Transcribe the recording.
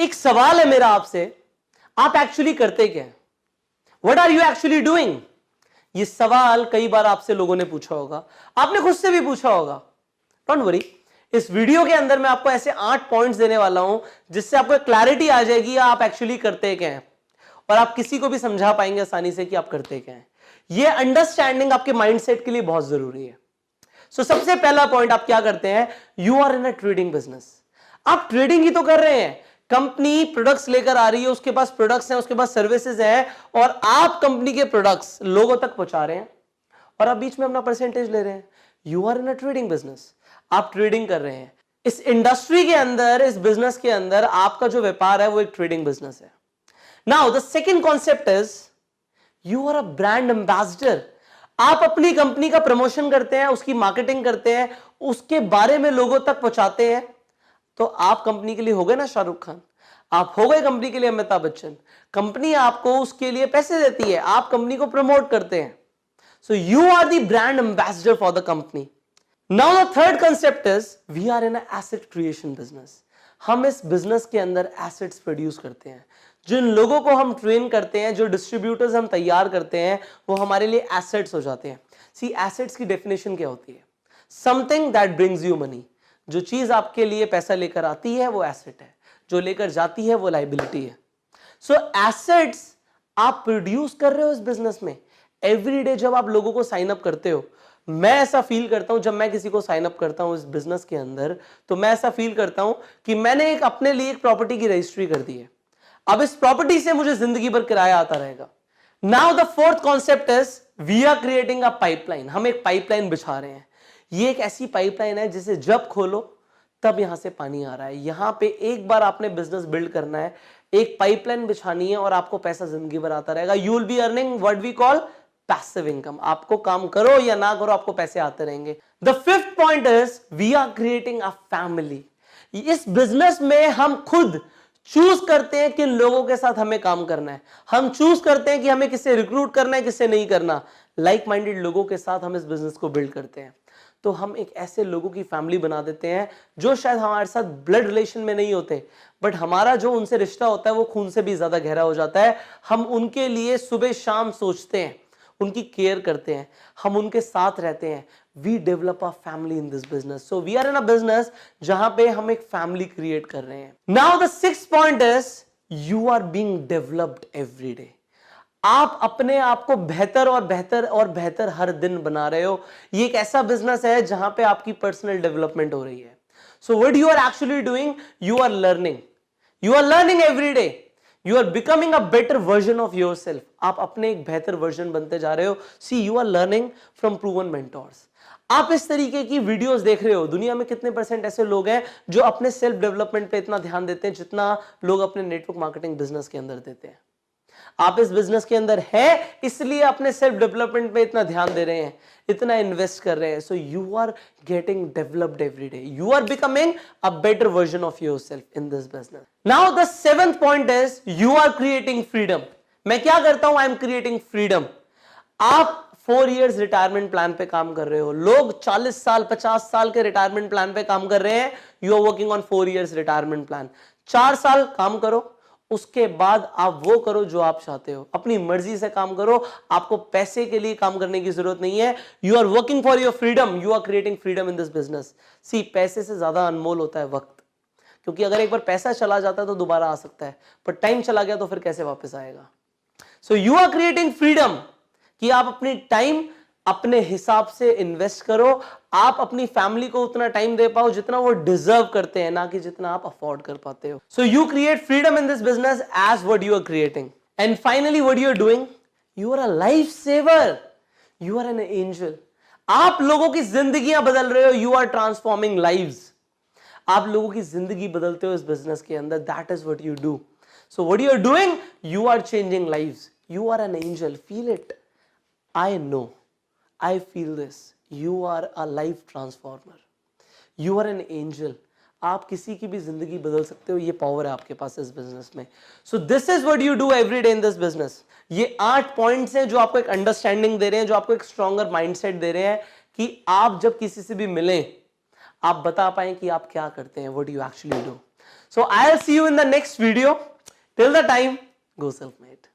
एक सवाल है मेरा आपसे, आप एक्चुअली करते क्या हैं? What are you actually doing? ये सवाल कई बार आपसे लोगों ने पूछा होगा, आपने खुद से भी पूछा होगा। डोंट वरी, इस वीडियो के अंदर मैं आपको ऐसे 8 पॉइंट्स देने वाला हूं जिससे आपको क्लैरिटी आ जाएगी आप एक्चुअली करते क्या हैं, और आप किसी को भी समझा पाएंगे आसानी से कि आप करते क्या हैं। ये अंडरस्टैंडिंग आपके माइंडसेट के लिए बहुत जरूरी है। सबसे पहला पॉइंट, आप क्या करते हैं? You are in a trading business. आप ट्रेडिंग ही तो कर रहे हैं। कंपनी प्रोडक्ट्स लेकर आ रही है, उसके पास प्रोडक्ट्स हैं, उसके पास सर्विसेज हैं, और आप कंपनी के प्रोडक्ट्स लोगों तक पहुंचा रहे हैं और आप बीच में अपना परसेंटेज ले रहे हैं। You are in a trading business. आप ट्रेडिंग कर रहे हैं। इस इंडस्ट्री के अंदर, इस बिजनेस के अंदर आपका जो व्यापार है वो एक ट्रेडिंग बिजनेस है। Now the second concept is you are a brand ambassador. आप अपनी कंपनी का प्रमोशन करते हैं, उसकी मार्केटिंग करते हैं, उसके बारे में लोगों तक पहुंचाते हैं। तो आप कंपनी के लिए हो गए ना शाहरुख खान, आप हो गए कंपनी के लिए अमिताभ बच्चन। कंपनी आपको उसके लिए पैसे देती है, आप कंपनी को प्रमोट करते हैं। So you are the brand ambassador for the company. Now the third concept is we are in asset creation business. हम इस बिजनेस के अंदर एसेट्स प्रोड्यूस करते हैं। जिन लोगों को हम ट्रेन करते हैं, जो डिस्ट्रीब्यूटर्स हम तैयार करते हैं, वो हमारे लिए एसेट्स हो जाते हैं। सी, एसेट्स की डेफिनेशन क्या होती है? Something that brings you money. जो चीज आपके लिए पैसा लेकर आती है वो एसेट है, जो लेकर जाती है वो लायबिलिटी है। सो एसेट्स आप प्रोड्यूस कर रहे हो इस बिजनेस में। एवरी डे जब आप लोगों को साइन अप करते हो, मैं ऐसा फील करता हूं जब मैं किसी को साइन अप करता हूं इस बिजनेस के अंदर, तो मैं ऐसा फील करता हूं कि मैंने एक अपने लिए एक प्रॉपर्टी की रजिस्ट्री कर दी है। अब इस प्रॉपर्टी से मुझे जिंदगी भर किराया आता रहेगा। Now the fourth concept is we are creating a pipeline. हम एक पाइपलाइन बिछा रहे हैं। ये एक ऐसी पाइपलाइन है जिसे जब खोलो तब यहां से पानी आ रहा है। यहां पे एक बार आपने बिजनेस बिल्ड करना है, एक पाइपलाइन बिछानी है और आपको पैसा जिंदगी भर आता रहेगा। You will be earning what we call passive income. आपको काम करो या ना करो, आपको पैसे आते रहेंगे। The fifth point is we are creating a family. इस बिजनेस में हम खुद चूज करते हैं किन लोगों के साथ हमें काम करना है। हम चूज करते हैं कि हमें किससे रिक्रूट करना है, किससे नहीं करना। लाइक माइंडेड लोगों के साथ हम इस बिजनेस को बिल्ड करते हैं। तो हम एक ऐसे लोगों की फैमिली बना देते हैं जो शायद हमारे साथ ब्लड रिलेशन में नहीं होते, बट हमारा जो उनसे रिश्ता होता है वो खून से भी ज्यादा गहरा हो जाता है। हम उनके लिए सुबह शाम सोचते हैं, उनकी केयर करते हैं, हम उनके साथ रहते हैं। We develop a family in this business. So we are in a business जहां पे हम एक फैमिली क्रिएट कर रहे हैं। Now the sixth point is you are being developed every day. आप अपने आप को बेहतर और बेहतर और बेहतर हर दिन बना रहे हो। ये एक ऐसा बिजनेस है जहां पे आपकी पर्सनल डेवलपमेंट हो रही है। So what you are actually doing, you are learning. You are learning every day. You are becoming a better version of yourself. आप अपने एक बेहतर वर्जन बनते जा रहे हो। See, you are learning from proven mentors. आप इस तरीके की वीडियोस देख रहे हो। दुनिया में कितने परसेंट ऐसे लोग हैं जो अपने सेल्फ डेवलपमेंट पे इतना ध्यान देते हैं जितना लोग अपने नेटवर्क मार्केटिंग बिजनेस के अंदर देते हैं? आप इस बिजनेस के अंदर हैं इसलिए अपने सेल्फ डेवलपमेंट पे इतना ध्यान दे रहे हैं, इतना इन्वेस्ट कर रहे हैं। So you are getting developed every day. You are becoming a better version of yourself in this business. Now the seventh point is you are creating freedom. मैं क्या करता हूं? I am creating freedom. आप 4 years retirement plan पे काम कर रहे हो। लोग 40 साल 50 साल के रिटायरमेंट प्लान पे काम कर रहे हैं। You are working on 4 years retirement plan. 4 साल काम करो, उसके बाद आप वो करो जो आप चाहते हो। अपनी मर्जी से काम करो। आपको पैसे के लिए काम करने की जरूरत नहीं है। You are working for your freedom. You are creating freedom in this business. See, पैसे से ज्यादा अनमोल होता है वक्त, क्योंकि अगर एक बार पैसा चला जाता है तो दोबारा आ सकता है, पर टाइम चला गया तो फिर कैसे वापस आएगा? So you are creating freedom कि आप अपनी टाइम अपने हिसाब से इन्वेस्ट करो। आप अपनी फैमिली को उतना टाइम दे पाओ जितना वो डिजर्व करते हैं, ना कि जितना आप अफोर्ड कर पाते हो। So you create freedom in this business as what you are creating. And finally what you are doing, you are a life saver. You are an angel. आप लोगों की जिंदगियां बदल रहे हो। You are transforming lives. आप लोगों की जिंदगी बदलते हो इस बिजनेस के अंदर। That is what you do. So what you are doing, you are changing lives. You are an angel. Feel it. I know, I feel this. You are a life transformer. You are an angel. आप किसी की भी जिंदगी बदल सकते हो। ये power है आपके पास इस बिजनेस में। So this is what you do every day in this business. ये 8 पॉइंट्स हैं जो आपको एक अंडरस्टैंडिंग दे रहे हैं, जो आपको एक स्ट्रॉन्गर माइंडसेट दे रहे हैं कि आप जब किसी से भी मिलें, आप बता पाए कि आप क्या करते हैं, what you actually do. So I'll see you in the next video. Till the time, go self-made.